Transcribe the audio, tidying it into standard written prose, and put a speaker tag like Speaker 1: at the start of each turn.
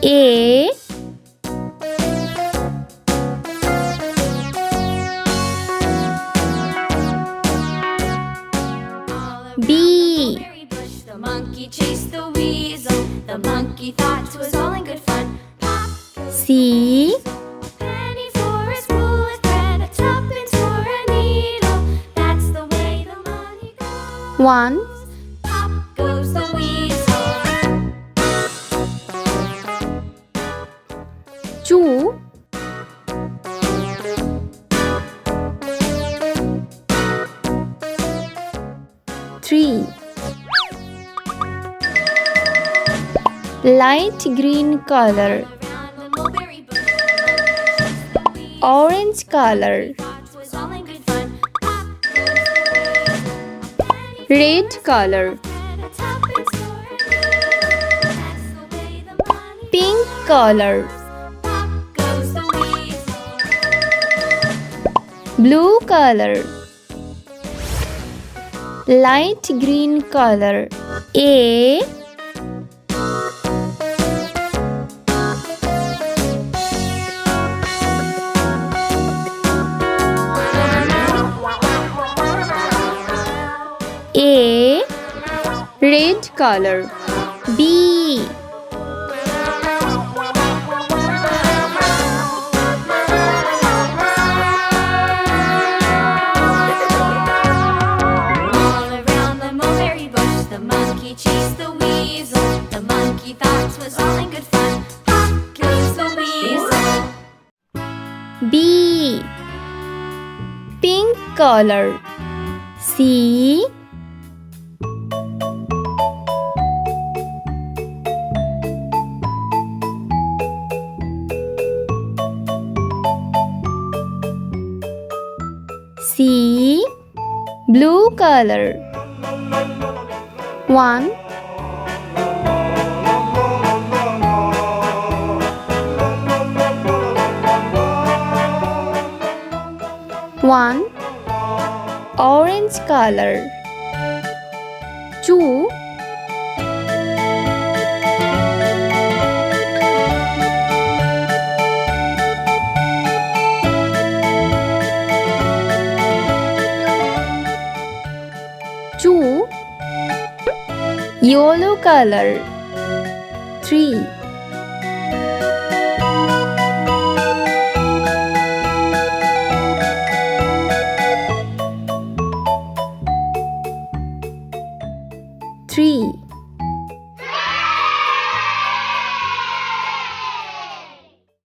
Speaker 1: A B
Speaker 2: The monkey chased the weasel. The monkey thought 'twas all in good fun. Pop goes
Speaker 1: C
Speaker 2: penny for a spool of thread, a tuppence for a needle. That's the way the money goes.
Speaker 1: 1
Speaker 2: Pop goes the weasel.
Speaker 1: 2 3 light green color,
Speaker 2: Around the mulberry bush, the monkey chased the weasel.
Speaker 1: orange color,
Speaker 2: Thought 'twas all in good fun. Pop goes the weasel. Penny
Speaker 1: red color,
Speaker 2: and a tuppence for a needle. That's the way the money
Speaker 1: pink color,
Speaker 2: Pop goes the weasel.
Speaker 1: blue color, light green color. A A red color. B
Speaker 2: All around the mulberry bush, the monkey chased the weasel. The monkey thought 'twas all in good fun. Pop goes the weasel.
Speaker 1: B pink color. C C blue color. 1 1 orange color. 2 2 yellow color. 3 3